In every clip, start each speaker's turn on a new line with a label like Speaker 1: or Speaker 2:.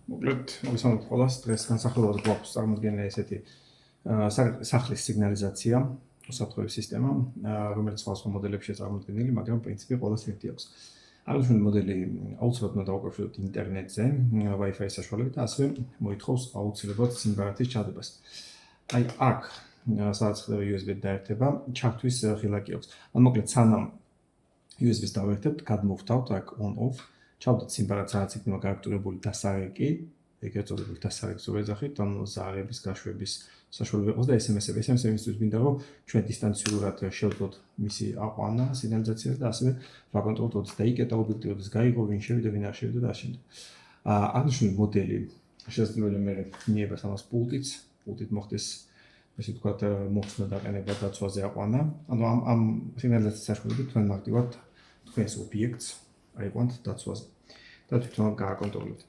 Speaker 1: მოკლედ, მოგესალმებით ყველას. დღეს განსახილველად გვაქვს წარმოდგენილი ესეთი სახლის სიგნალიზაცია, უსაფრთხოების სისტემა, რომელიც სხვადასხვა მოდელებშია წარმოდგენილი, მაგრამ პრინციპი ყველას ერთი აქვს. აღნიშნული მოდელი აუცილებლად უნდა დავუკავშიროთ ინტერნეტზე, Wi-Fi საშუალებით, ასევე მოითხოვს აუცილებლად სიმბარათის ჩადებას. აი აქ, სადაც ხდება USB-ით დაერთება, ჩართვის ღილაკი აქვს. მოკლედ, სანამ USB-ს დავერთებთ, გადმოვთავთ აქ on-off. ჩავდეთ სიმბარათს, რაც იქნება გარაქტირებული დასარეკი, ეგრეთ წოდებული დასარეკს ვეძახით, ანუ ზარების გაშვების საშუალება იყოს და SMS-ები. SMS-ებისთვის მინდა რომ ჩვენ დისტანციურად შევძლოთ მისი აყვანა სიგნალიზაციაზე და ასევე ვაკონტროლოთ ოდის დაიკეტა ობიექტივების გაიღო, ვინ შევიდა, ვინ არ შევიდა და ასე შემდეგ. აღნიშნული მოდელი შესაძლოა მე მიებას ამას პულტით მოხდეს, ესე ვთქვათ, მოხსნა დაყენება დაცვაზე აყვანა. ანუ ამ სიგნალიზაციის საშუალებით თქვენ მარტივად თქვენს ობიექტს აიყვანთ დაცვაზე და თვითონ გააკონტროლებთ.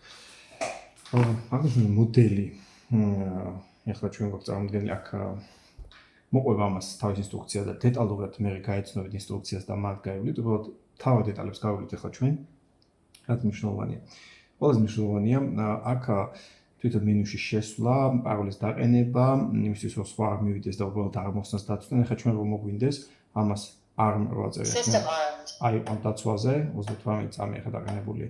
Speaker 1: აღნიშნული მოდელი ეხლა ჩვენ გვაქვს წარმოდგენილი აქ მოყვება ამას თავის ინსტრუქცია და დეტალურად მე გაეცნობით ინსტრუქციას და მათ გაივლით, უბრალოდ თავად დეტალებს გავივლით ეხლა ჩვენ. რაც მნიშვნელოვანია. ყველაზე მნიშვნელოვანია აქ თვითონ მენიუში შესვლა, პაროლის დაყენება, იმისთვის რომ სხვა არ მივიდეს და უბრალოდ არ მოხსნას დაცვა. ეხლა ჩვენ რომ მოგვინდეს ამას ARM ვაწერეთ. აი ამ დაცვაზე 38 წამი ახლა დაყენებული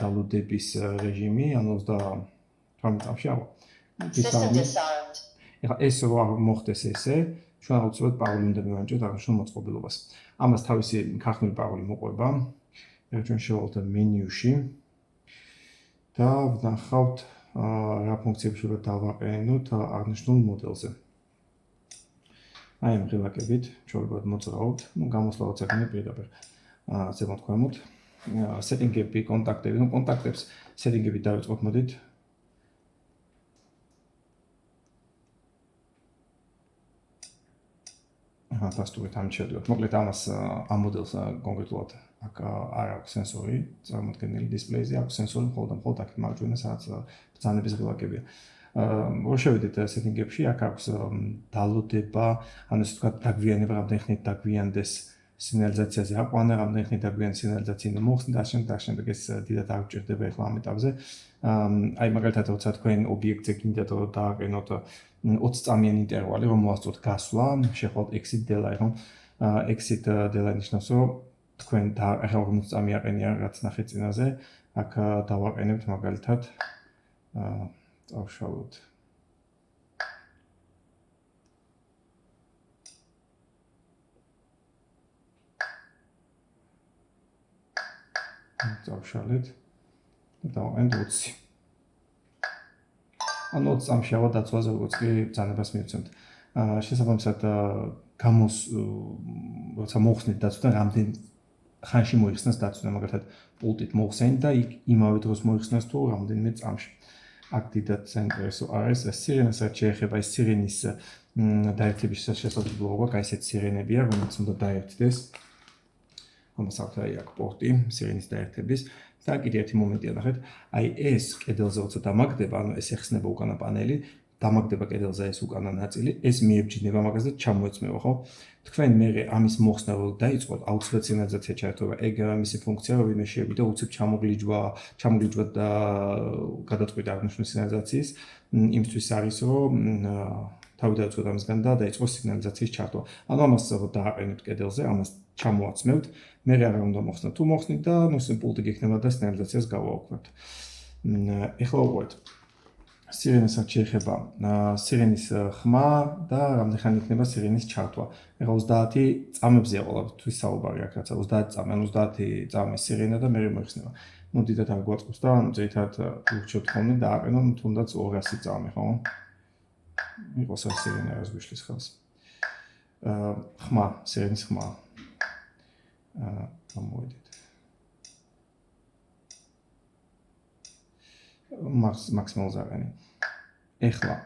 Speaker 1: დალოდების რეჟიმი, ანუ 28 წამში ავა. ეხლა ეს რო არ მოხდეს ესე, ჩვენ აუცილებლად პაროლი უნდა მივანიჭოთ აღნიშნულ მოწყობილობას. ამას თავისი ქართული პაროლი მოყვება. ეხლა ჩვენ შევვალთ მენიუში და ვნახავთ რა ფუნქციები შეიძლება დავაყენოთ აღნიშნულ მოდელზე. აი ამ ღილაკებით ჩვეულებრივად მოძრაობთ, გამოსვლაც აქნება პირდაპირ ზემოთ ქვემოთ. სეტინგები, კონტაქტები, კონტაქტებს სეტინგებით დავიწყოთ, მოდით. დასტურით ამ შევდივართ. მოკლედ ამას ამ მოდელს კონკრეტულად აქ არ აქვს სენსორი, წარმოდგენილი დისპლეიზე აქვს სენსორი, მხოლოდ აქ მარჯვენა სადაც ბრძანების ღილაკებია. რო შევიდეთ სეტინგებში, აქ აქვს დალოდება, ანუ ესე ვთქვათ, დაგვიანება, რამდენი ხნით დაგვიანდეს სიგნალიზაციაზე აყვანა, რამდენი ხნით დაგვიანდეს სიგნალიზაცია მოხსნა და შემდეგ ეს დიდად არ გჭირდება ეხლა ამ ეტაპზე. აი მაგალითად, როცა თქვენ ობიექტზე გინდათ რომ დააყენოთ 20 წამიანი ინტერვალი, რომ მოასწროთ გასვლა, შეხვალთ exit delay, რომ exit delay ნიშნავს, რომ თქვენ ახლა 40 წამი აყენია რაც ნახეთ წინაზე, აქ დავაყენებთ მაგალითად წავშალოთ. წავშალეთ და დავაყენეთ 20. ანუ 20 წამში ავა დაცვაზე როგორც კი ბრძანებას მივცემთ. შესაბამისად როცა მოხსნით დაცვა, რამდენ ხანში მოიხსნას დაცვა, მაგალითად პულტით მოხსენით და იქ იმავე დროს მოიხსნას თუ რამდენიმე წამში. აქ დიდად საინტერესო არის სირენასაც შეეხება ეს სირენის დაერთების შესაძლებლობა, აი ესეთ სირენებია, რომელიც უნდა დაერთდეს. ამას აქვს აი აქ პორტი სირენის დაერთების და კიდე ერთი მომენტია ნახეთ, აი ეს კედელზე როცა დამაგდება, ანუ ეს ეხსნება უკანა პანელი, დამაგდება კედელზე ეს უკანა ნაწილი, ეს მიებჯინება მაგას და ჩამოეწმება, ხო? თქვენ მე ამის მოხსნა რო დაიწყოთ, აუცილებლად სიგნალიზაცია ჩაერთვება. ეგ მისი ფუნქცია, რომ ვინმე შევიდა, უცებ ჩამოგლიჯვა და გადაწყვიტა აღნიშნული სიგნალიზაციის, იმისთვის არის, რომ თავი დაიწყოთ ამისგან და დაიწყოს სიგნალიზაციის ჩართვა. ანუ ამას დააყენებთ კედელზე, ამას ჩამოაცმევთ, მე რა უნდა მოხსნა, თუ მოხსნით და პულტი გექნება და სიგნალიზაციას გავაუქმებთ. ეხლა უყურეთ. სირენასაც შეეხება სირენის ხმა და რამდენი ხანი იქნება სირენის ჩართვა. ეხლა 30 წამებზეა ყოველთვის საუბარი აქ, რაცა 30 წამი, ანუ 30 წამის სირენა და მე მოიხსნება. ნუ დიდად არ გვაწყობს და ძირითადად ვურჩევთ ხოლმე დააყენოთ თუნდაც 200 წამი, ხო? იყოს ეს სირენა რაც გვიშლის ხელს. ხმა, სირენის ხმა. გამოვიდეთ. მაქსიმალზე აყენი. ეხლა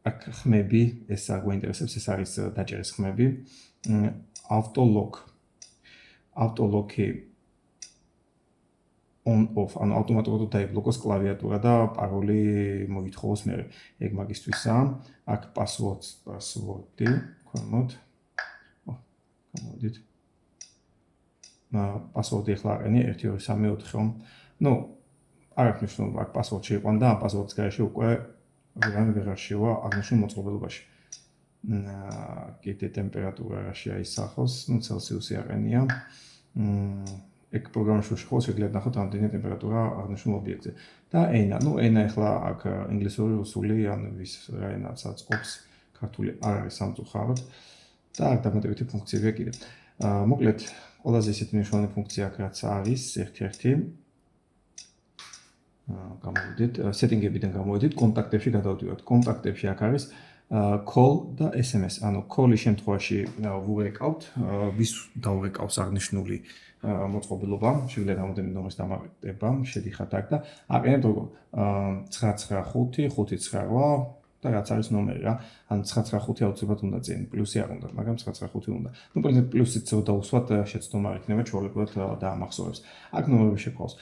Speaker 1: აქ ხმები, ეს არ გვაინტერესებს, ეს არის დაჭერის ხმები. ავტოლოკი on off, ანუ ავტომატურად დაიბლოკოს კლავიატურა და პაროლი მოითხოვოს მე. ეგ მაგისთვისაა. აქ პასვორდი, ქვემოთ. გამოვიდით. პასვორდი ახლა აყენი 1 2 3 4, ნუ არ აქვს მნიშვნელობა, აქ პასვორდში იყვან და ამ პასვორდის გარეშე უკვე ვეღარ შევა აღნიშნულ მოწყობილობაში. კიდე ტემპერატურა რაშია ისახოს, ცელსიუსი აყენია. ეგ პროგრამაში შეხოს შეგიძლიათ ნახოთ რამდენი ტემპერატურა აღნიშნულ ობიექტზე. და ენა, ენა ახლა აქ ინგლისური, რუსული, ან ვის რა ენაც აწყობს, ქართული არ არის სამწუხაროდ და აქ დამატებითი ფუნქციებია კიდე. მოკლედ, ყველაზე ისეთი მნიშვნელოვანი ფუნქცია აქ რაც არის, ერთ-ერთი გამოვიდეთ, setting-ებიდან გამოვიდეთ, კონტაქტებში გადავდივართ. კონტაქტებში აქ არის call და SMS. ანუ call-ის შემთხვევაში ვურეკავთ, ვის დაურეკავს აღნიშნული მოწყობილობა, შეგვიძლია რამოდენიმე ნომრის დამატება, შედიხართ აქ და აყენებთ როგორ 995 598 და რაც არის ნომერი რა. ანუ 995 აუცილებლად უნდა წინ, პლუსი არ უნდა, მაგრამ 995 უნდა. პრინციპი პლუსიც დავუსვათ, შეცდომა არ იქნება, ჩვეულებრივად დაამახსოვრებს. აქ ნომერები შეყავს.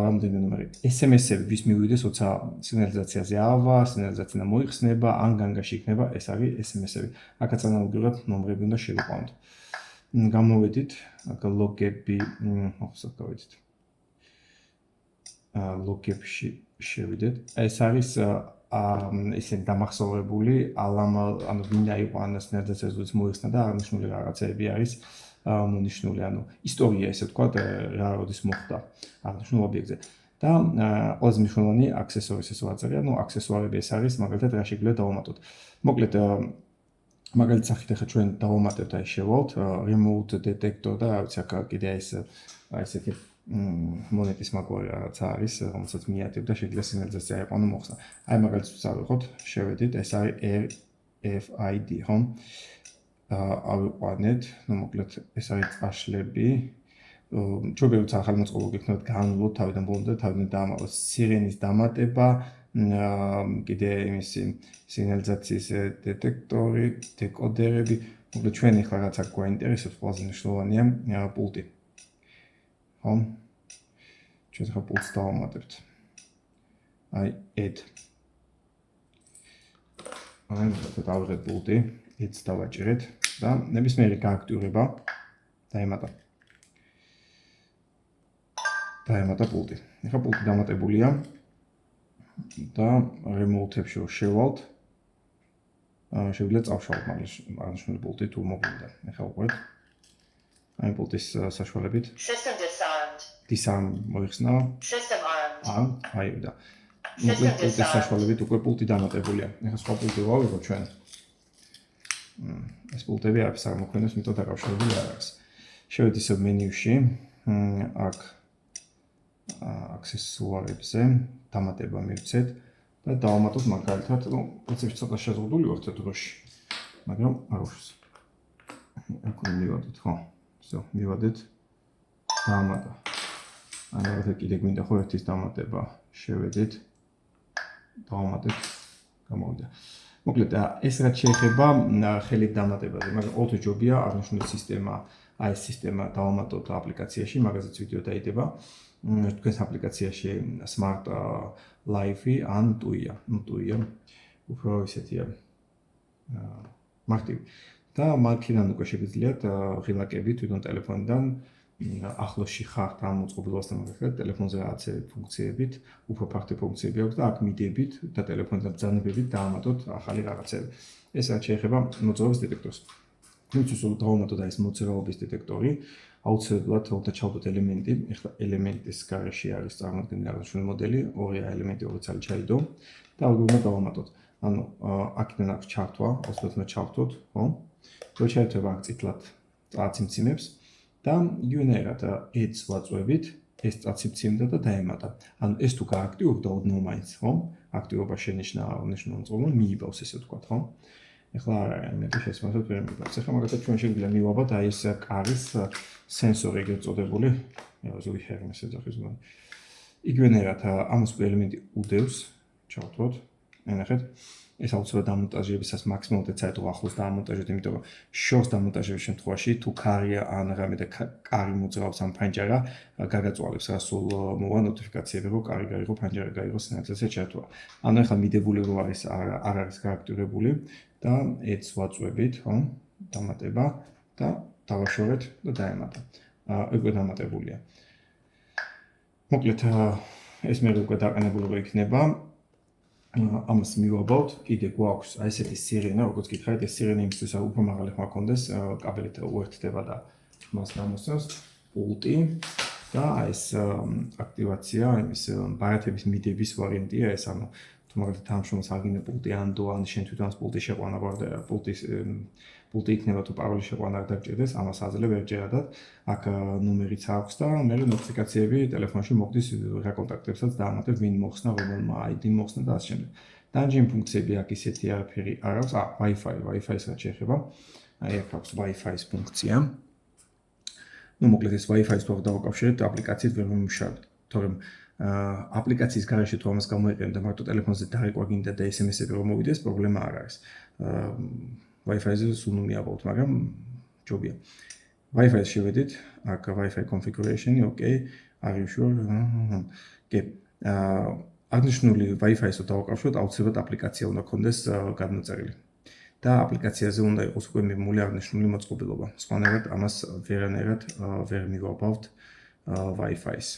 Speaker 1: რამდენი ნომერი? SMS-ები ვის მივიდეს, როცა სიგნალიზაციაზე ავა, სიგნალიზაცია მოიხსნება, ან განგაში იქნება, ეს არის SMS-ები. აქაც ანალოგიურად ნომრები უნდა შევიყვანოთ. გამოვედით, აქ ლოგები, ახსოვთ გავედით. ლოგებში შევიდეთ. ეს არის ისინი დამახსოვრებული ანუ ვინ აიყვანა სინერგიაზეც მოიხსნა და აღნიშნული რაღაცები არის მონიშნული, ანუ ისტორია ესე ვთქვათ, რა როდის მოხდა აღნიშნულ ობიექტზე. და ყველაზე მნიშვნელოვანი აქსესუარის ეს ვაწერე, ანუ აქსესუარები ეს არის, მაგალითად რა შეგვიძლია დავამატოთ. მოკლედ მაგალითად სახით ახლა ჩვენ დავამატებთ აი შევალთ remote detector და რა ვიცი აქ კიდე ესეთი მონეტის მაგვარი რაღაცა არის, რომელსაც მიატევ და შეიძლება სიგნალიზაცია აიყვანო მოხსნა. აი მაგალითად ავიღოთ, შევედით, ეს არის RFID, ხო? ავიყვანეთ, მოკლედ ეს არის წაშლები. ჩვენ ვეც ახალი მოწყობილობა გექნებათ განვლოთ თავიდან ბოლომდე, თავიდან დაამატოთ სირენის დამატება, კიდე იმისი სიგნალიზაციის დეტექტორი, დეკოდერები. მოკლედ ჩვენ ახლა რაც აქ გვაინტერესებს, ყველაზე მნიშვნელოვანია პულტი. ხო? ჩვენ ახლა პულტს დავამატებთ. აი, add. აი, დავიღეთ პულტი, add-ს დავაჭირეთ და ნებისმიერი გააქტიურება დაემატა. დაემატა პულტი. ახლა პულტი დამატებულია და remote-ებში შევალთ. შეგვიძლია წავშალოთ აღნიშნული პულტი თუ მოგვინდა. ახლა უყურეთ. აი პულტის საშუალებით.
Speaker 2: System disarmed.
Speaker 1: Disarm მოიხსნა.
Speaker 2: System armed.
Speaker 1: აი და მოკლედ პულტის საშუალებით უკვე პულტი დამატებულია. ახლა სხვა პულტი ვავიღოთ ჩვენ. ეს პულტები არის არ მოქმედებს, იმიტომ დაკავშირებული არ არის. შევედით ისევ მენიუში. აქ აქსესუარებზე დამატება მივცეთ და დავამატოთ მაგალითად, პრინციპში ცოტა შეზღუდული ვართ დროში, მაგრამ არ უშავს. აქ მივადეთ, ხო? всё, მივადეთ. დაამატა. ან რაღაცა კიდე გვინდა ხო ერთის დამატება, შევედით. დავამატეთ, გამოვიდა. მოკლედ, ეს რაც შეეხება ხელით დამატებაზე, მაგრამ ყოველთვის ჯობია აღნიშნული სისტემა, აი ეს სისტემა დავამატოთ აპლიკაციაში, მაგაზეც ვიდეო დაიდება. თქვენს აპლიკაციაში Smart Life-ი ან TUI-ა. TUI-ა უფრო ისეთია მარტივი. და მაქედან უკვე შეგიძლიათ ღილაკები თვითონ ტელეფონიდან ახლოსში ხართ ამ მოწყობილობასთან მაგალითად ტელეფონზე რაღაცე ფუნქციებით, უფრო ფართო ფუნქციები აქვს და აქ მიდებით და ტელეფონთან ბრძანებებით დაამატოთ ახალი რაღაცები. ეს რაც შეეხება მოძრაობის დეტექტორს. თუმცა დავამატოთ აი ეს მოძრაობის დეტექტორი, აუცილებლად უნდა ჩავდოთ ელემენტი. ეხლა ელემენტის გარეშე არის წარმოქმნილი აღნიშნული მოდელი, ორი ელემენტი როგორც არის ჩაიდო და ალბათ დავამატოთ. ანუ აქედან აქვს ჩართვა, ოსმოთ უნდა ჩავთოთ, ხო? რო ჩაერთვება აქ წითლად წაციმციმებს და იგივენაირად add-ს ვაწვევით, ეს წაციმციმდა და დაემატა. ანუ ეს თუ გააქტიურდა ოდნავ მაინც, ხო? აქტიურობა შენიშნა აღნიშნულ მოწყობილობას, მიიბავს ესე ვთქვათ, ხო? ეხლა არ არის მეტი შესაძლებლად ვერ მიგვაქვს. ეხლა მაგალითად ჩვენ შეგვიძლია მივაბად აი ეს კარის სენსორი ეგრეთ წოდებული, ზოგი ჰერმეს ეძახის ზოგი. იგივენაირად ამას ელემენტი უდევს, ჩავთვლოთ, ენახეთ. ეს აუცილებლად დამონტაჟებისას მაქსიმალურად საერთოდ ახლოს დამონტაჟეთ, იმიტომ რომ შორს დამონტაჟების შემთხვევაში თუ კარია ან რამე და კარი მოძრაობს ამ ფანჯარა, გაგაწვალებს რა სულ მოვა ნოტიფიკაციები, რომ კარი გაიღო, ფანჯარა გაიღო, სინათლეზე ჩართვა. ანუ ეხლა მიდებული რო არის არ არის გააქტიურებული და add-ს ვაწვევით, ხო? დამატება და დავაშორეთ და დაემატა. უკვე დამატებულია. მოკლედ ეს მე უკვე დაყენებული იქნება. ამას მივაბავთ, კიდე გვაქვს აი ესეთი სირენა, როგორც გითხარით, ეს სირენა იმისთვის უფრო მაღალი ხმა კონდეს, კაბელით უერთდება და მას გამოსცემს პულტი და ეს აქტივაცია, იმის ბარათების მიდების ვარიანტია ეს, ანუ თუ მაგალითად თანამშრომელს აგინე პულტი ანდო, ან შენ თვითონაც პულტი შეყვანა პულტი იქნება თუ პაროლი შეყვანა არ დაგჭირდეს, ამას აძლევ ერთჯერადად. აქ ნუმერიც აქვს და მე ნოტიფიკაციები ტელეფონში მოგდის რა კონტაქტებსაც დაამატებ, ვინ მოხსნა, რომელმა ID მოხსნა და ასე შემდეგ. Tangent ფუნქციები აქ ისეთი არაფერი არ აქვს. Wi-Fi-ს რაც შეეხება. აი აქ აქვს Wi-Fi-ს ფუნქცია. Ну, მოკლედ ეს Wi-Fi-ს თუ დავაკავშირებთ, აპლიკაციით ვერ მომუშავებთ. თორემ აპლიკაციის გარეშე თუ ამას გამოიყენებთ და მარტო ტელეფონზე დაიყვა გინდა და SMS-ები რომ მოვიდეს, პრობლემა არ არის. Wi-Fi-ზე სულ მიაბავთ, მაგრამ ჯობია. Wi-Fi-ს შევედით, აქ Wi-Fi configuration-ი, okay, are you sure? კი. აღნიშნული Wi-Fi-ს თუ დავაკავშიროთ, აუცილებლად აპლიკაცია უნდა გქონდეს გადმოწერილი. და აპლიკაციაზე უნდა იყოს უკვე მიმული აღნიშნული მოწყობილობა. სხვანაირად ამას ვერანაირად ვერ მივაბავთ Wi-Fi-ს.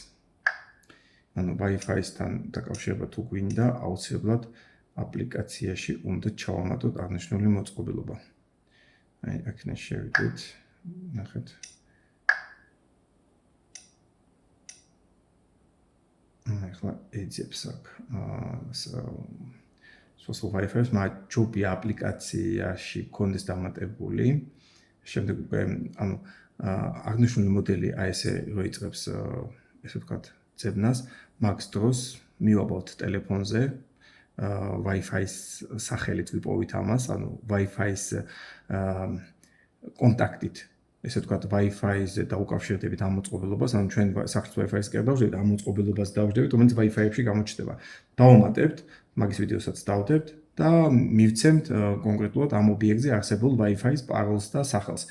Speaker 1: ანუ Wi-Fi-სთან დაკავშირება თუ გვინდა, აუცილებლად აპლიკაციაში უნდა ჩავამატოთ აღნიშნული მოწყობილობა. აი, აქ შევიდეთ, ნახეთ. ახლა ეძებს აქ social Wi-Fi-ს, მაგრამ ჯობია აპლიკაციაში გქონდეს დამატებული. შემდეგ უკვე, ანუ აღნიშნული მოდელი აი ესე რო იწყებს, ესე ვთქვათ, ძებნას, მაგს დროს მივაბავთ ტელეფონზე Wi-Fi-ს სახელით ვიპოვით ამას, ანუ Wi-Fi-ს კონტაქტით, ესე ვთქვათ, Wi-Fi-ზე დაუკავშირდებით ამ მოწყობილობას, ანუ ჩვენ სახლის Wi-Fi-ს კი არ დავждებით, ამ მოწყობილობას დავждებით, რომელიც Wi-Fi-ებში გამოჩნდება. დავუმატებთ, მაგის ვიდეოსაც დავდებთ და მივცემთ კონკრეტულად ამ ობიექტზე არსებულ Wi-Fi-ს პაროლს და სახელს.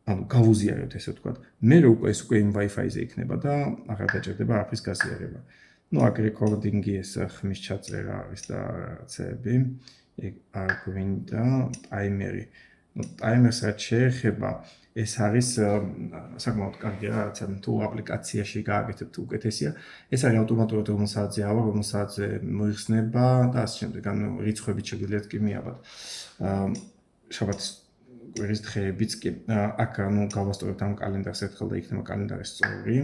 Speaker 1: ანუ გავუზიარებთ, ესე ვთქვათ. მე უკვე ეს უკვე იმ Wi-Fi-ზე იქნება და აღარ დაჭირდება არაფრის გაზიარება. Ну, აქ რეკორდინგი ეს ხმის ჩაწერა არის და რაღაცები. ეგ არ გვინდა ტაიმერი. Ну, ტაიმერს რაც შეეხება, ეს არის საკმაოდ კარგი რაღაცა, თუ აპლიკაციაში გააკეთებთ უკეთესია. ეს არის ავტომატურად რომელ საათზე ავა, რომელ საათზე მოიხსნება და ასე შემდეგ. ანუ რიცხვებით შეგვიძლიათ კი მიაბათ. შაბათს კვირის დღეებიც კი. აქ ანუ გავასწორებთ ამ კალენდარს ერთხელ და იქნება კალენდარი სწორი.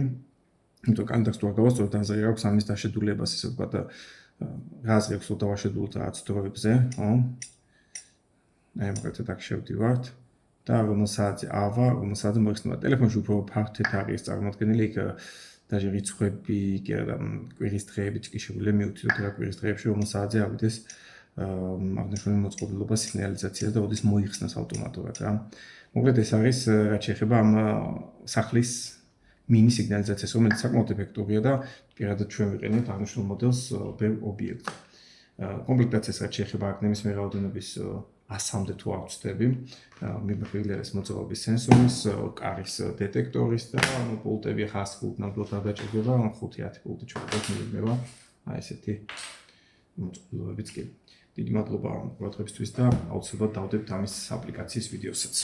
Speaker 1: იმიტომ კალენდარს თუ არ გავასწორებთ, აზრი აქვს ამის დაშედულებას, ესე ვთქვათ, რა აზრი აქვს თუ დავაშედულოთ რაღაც დროებზე, ხო? აი, მაგალითად აქ შევდივართ და რომელ საათზე ავა, რომელ საათზე მოიხსნება. ტელეფონში უფრო ფართედ არის წარმოდგენილი, იქ даже რიცხვები კი არა, კვირის დღეებიც კი შეგვიძლია მივთითოთ რა კვირის დღეებში რომელ საათზე ავიდეს აღნიშნული მოწყობილობა სიგნალიზაციას და ოდის მოიხსნას ავტომატურად რა. მოკლედ ეს არის რაც შეეხება ამ სახლის მინი სიგნალიზაციას, რომელიც საკმაოდ ეფექტურია და პირადად ჩვენ ვიყენებთ აღნიშნულ მოდელს ბევრ ობიექტზე. კომპლექტაციას რაც შეეხება აქ ნებისმიერ რაოდენობის 100-მდე თუ არ ვწდები, მიმოხილების მოძრაობის სენსორის, კარის დეტექტორის და პულტები 100 პულტ ნამდვილად არ დაჭირდება, 5-10 პულტი ჩვენთვის მიიღება. აი ესეთი მოწყობილობებიც კი. დიდი მადლობა ყურადღებისთვის და აუცილებლად დავდებთ ამის აპლიკაციის ვიდეოსაც.